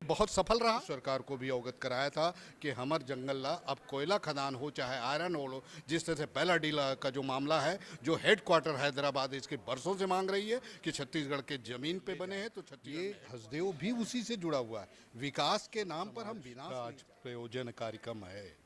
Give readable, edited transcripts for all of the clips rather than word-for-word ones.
बहुत सफल रहा। सरकार को भी अवगत कराया था कि हमर जंगल ला अब कोयला खदान हो चाहे आयरन ओर हो, जिस तरह से पहला डील का जो मामला है, जो हेडक्वार्टर हैदराबाद इसके बरसों से मांग रही है कि छत्तीसगढ़ के जमीन पे बने हैं, तो ये हसदेव भी उसी से जुड़ा हुआ है। विकास के नाम पर हम विनाश आज प्रयोजन कार्यक्रम है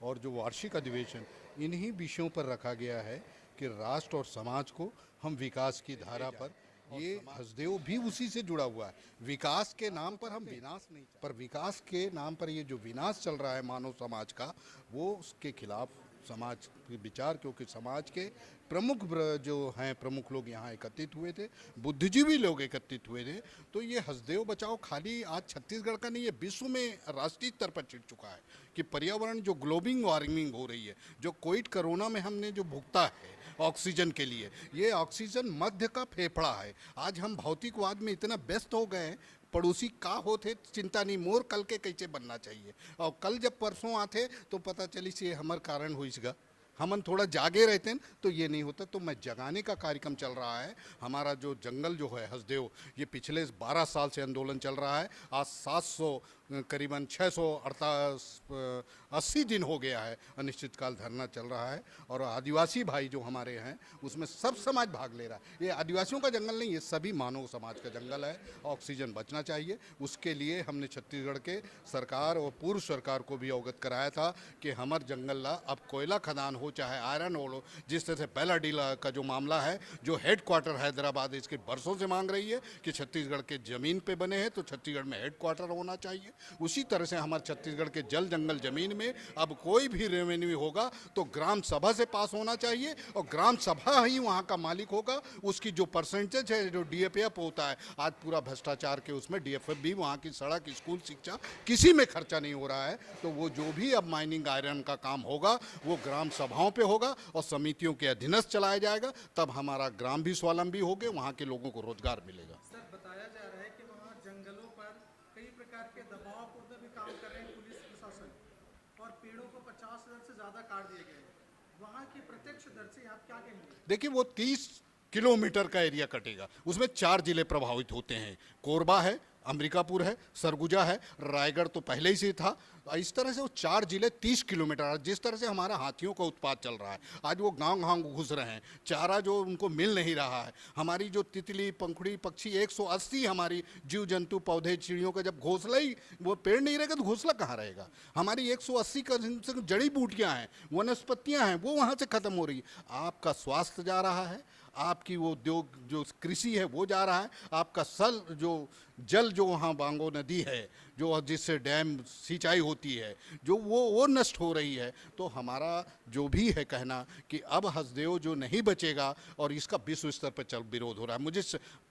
और जो वार्षिक अधिवेशन इन्हीं विषयों पर रखा गया है कि राष्ट्र और समाज को हम विकास की धारा पर, ये हसदेव भी उसी से जुड़ा हुआ है। विकास के नाम पर हम विनाश नहीं, पर विकास के नाम पर ये जो विनाश चल रहा है मानव समाज का, वो उसके खिलाफ समाज के विचार, क्योंकि समाज के प्रमुख जो हैं प्रमुख लोग यहाँ एकत्रित हुए थे, बुद्धिजीवी लोग एकत्रित हुए थे। तो ये हसदेव बचाओ खाली आज छत्तीसगढ़ का नहीं, ये विश्व में राष्ट्रीय स्तर पर छिड़ चुका है कि पर्यावरण जो ग्लोबल वार्मिंग हो रही है, जो कोविड कोरोना में हमने जो भुगता है ऑक्सीजन के लिए, ये ऑक्सीजन मध्य का फेफड़ा है। आज हम भौतिकवाद में इतना व्यस्त हो गए हैं, पड़ोसी का होते चिंता नहीं, मोर कल के कैसे बनना चाहिए। और कल जब परसों आते तो पता चली से हमार कारण हुईगा, हमन थोड़ा जागे रहते हैं तो ये नहीं होता। तो मैं जगाने का कार्यक्रम चल रहा है। हमारा जो जंगल जो है हसदेव, ये पिछले 12 साल से आंदोलन चल रहा है। आज 700 करीबन 680 दिन हो गया है अनिश्चितकाल धरना चल रहा है। और आदिवासी भाई जो हमारे हैं उसमें सब समाज भाग ले रहा है। ये आदिवासियों का जंगल नहीं, ये सभी मानव समाज का जंगल है। ऑक्सीजन बचना चाहिए, उसके लिए हमने छत्तीसगढ़ के सरकार और पूर्व सरकार को भी अवगत कराया था कि हमर जंगल ला अब कोयला खदान हो चाहे आयरन ओर हो, जिस तरह से पहला डील का जो मामला है, जो हेडक्वार्टर हैदराबाद इसके बरसों से मांग रही है कि छत्तीसगढ़ के ज़मीन पे बने हैं तो छत्तीसगढ़ में हेडक्वार्टर होना चाहिए। उसी तरह से हमारे छत्तीसगढ़ के जल जंगल ज़मीन में अब कोई भी रेवेन्यू होगा तो ग्राम सभा से पास होना चाहिए और ग्राम सभा ही वहाँ का मालिक होगा। उसकी जो परसेंटेज है, जो डीएफएफ होता है, आज पूरा भ्रष्टाचार के उसमें डीएफएफ भी, वहाँ की सड़क, स्कूल, शिक्षा किसी में खर्चा नहीं हो रहा है। तो वो जो भी अब माइनिंग आयरन का काम होगा वो ग्राम सभाओं पे होगा और समितियों के अधीनस्थ चलाया जाएगा। तब हमारा ग्राम भी स्वावलंबी हो गए, वहाँ के लोगों को रोजगार मिलेगा। सर, बताया जा रहा है कि वहाँ जंगलों पर कई प्रकार के दबाव पूर्ण भी काम कर रहे हैं पुलिस प्रशासन, और पेड़ों को 50,000 से ज़्यादा काट दिए गए। वहाँ की प्रत्यक्षदर्शी आप क्या कहेंगे? देखिए, वो 30 किलोमीटर का एरिया कटेगा, उसमें 4 जिले प्रभावित होते हैं। कोरबा है, अंबिकापुर है, सरगुजा है, रायगढ़ तो पहले ही से था। इस तरह से वो 4 जिले 30 किलोमीटर, जिस तरह से हमारा हाथियों का उत्पात चल रहा है, आज वो गांव घुस रहे हैं, चारा जो उनको मिल नहीं रहा है। हमारी जो तितली, पंखुड़ी, पक्षी 180 हमारी जीव जंतु, पौधे, चिड़ियों का जब घोंसला ही, वो पेड़ नहीं रहेगा तो घोंसला कहाँ रहेगा। हमारी 180 का जड़ी बूटियाँ हैं, वनस्पतियाँ हैं, वो वहाँ से ख़त्म हो रही है। आपका स्वास्थ्य जा रहा है, आपकी वो उद्योग जो कृषि है वो जा रहा है, आपका जल जो वहाँ बांगो नदी है, जो जिससे डैम सिंचाई होती है, जो वो नष्ट हो रही है। तो हमारा जो भी है कहना कि अब हसदेव जो नहीं बचेगा, और इसका विश्व स्तर पर चल विरोध हो रहा है। मुझे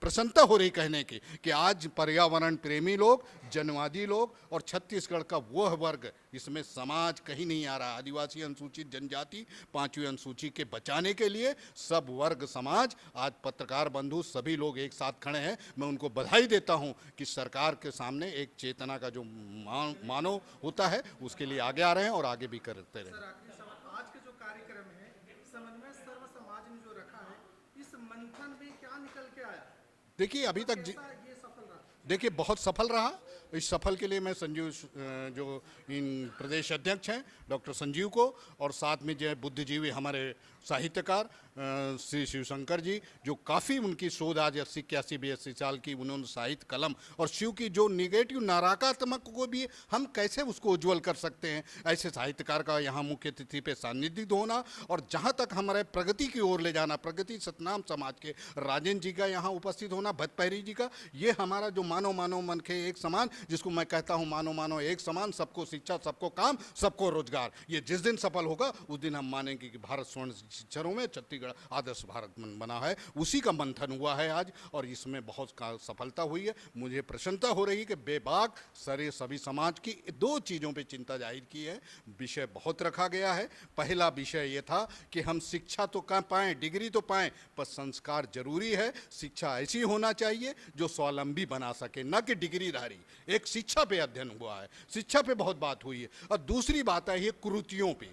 प्रसन्नता हो रही कहने की कि आज पर्यावरण प्रेमी लोग, जनवादी लोग और छत्तीसगढ़ का वह वर्ग, इसमें समाज कहीं नहीं आ रहा। आदिवासी, अनुसूचित जनजाति, 5वीं अनुसूची के बचाने के लिए सब वर्ग समाज, आज पत्रकार बंधु सभी लोग एक साथ खड़े हैं। मैं उनको बधाई देता हूं कि सरकार के सामने एक चेतना का जो मानव होता है उसके लिए आगे आ रहे हैं और आगे भी करते रहे। सर, आखिरी सवाल, आज के जो कार्यक्रम है समन्वय सर्व समाज ने जो रखा है, इस मंथन में क्या निकल के आया? देखिए, अभी तक ये सफल रहा? देखिए, बहुत सफल रहा। इस सफल के लिए मैं संजीव, जो इन प्रदेश अध्यक्ष हैं डॉक्टर संजीव को, और साथ में जो बुद्धिजीवी हमारे साहित्यकार श्री शिवशंकर जी, जो काफ़ी उनकी शोध आज 80-81 साल की, उन्होंने साहित्य कलम और शिव की जो निगेटिव नकारात्मक को भी हम कैसे उसको उज्ज्वल कर सकते हैं, ऐसे साहित्यकार का यहाँ मुख्य अतिथि पे सान्निध्य होना, और जहाँ तक हमारे प्रगति की ओर ले जाना, प्रगति सतनाम समाज के राजेंद्र जी का यहाँ उपस्थित होना, भट्टपहरी जी का, ये हमारा जो मानव मन के एक समान, जिसको मैं कहता हूँ मानव एक समान, सबको शिक्षा, सबको काम, सबको रोजगार, ये जिस दिन सफल होगा उस दिन हम मानेंगे कि भारत स्वर्ण शिक्षरों में छत्तीसगढ़ आदर्श भारत बना है। उसी का मंथन हुआ है आज, और इसमें बहुत सफलता हुई है। मुझे प्रसन्नता हो रही है कि बेबाक सारे सभी समाज की 2 चीज़ों पे चिंता जाहिर की है। विषय बहुत रखा गया है। पहला विषय ये था कि हम शिक्षा तो कहाँ पाएँ, डिग्री तो पाएँ, पर संस्कार जरूरी है। शिक्षा ऐसी होना चाहिए जो स्वावलंबी बना सके, न कि डिग्रीधारी। एक शिक्षा पे अध्ययन हुआ है, शिक्षा पे बहुत बात हुई है। और दूसरी बात है ये कुरीतियों पे,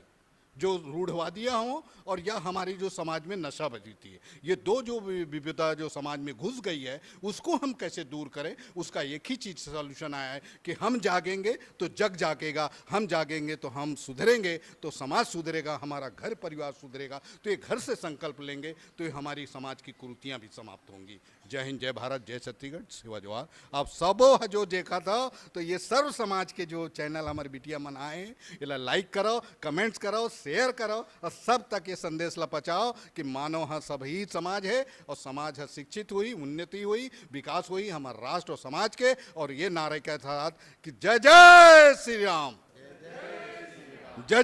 जो रूढ़वादियाँ हों और या हमारी जो समाज में नशाबंदी है, ये दो जो विविधता जो समाज में घुस गई है उसको हम कैसे दूर करें, उसका एक ही चीज़ सॉल्यूशन आया है कि हम जागेंगे तो जग जागेगा, हम जागेंगे तो हम सुधरेंगे, तो समाज सुधरेगा, हमारा घर परिवार सुधरेगा। तो ये घर से संकल्प लेंगे तो ये हमारी समाज की कुरीतियाँ भी समाप्त होंगी। जय हिंद, जय भारत, जय छत्तीसगढ़, सेवा जवाहर। आप सब जो देखा था तो ये सर्व समाज के जो चैनल हमारे बिटिया मन आए हैं, इला लाइक करो, कमेंट्स करो, शेयर करो और सब तक ये संदेश ला पहुंचाओ कि मानव हाँ सभी समाज है और समाज है शिक्षित हुई, उन्नति हुई, विकास हुई हमारे राष्ट्र और समाज के। और ये नारे के साथ कि जय जय श्री राम, जय जय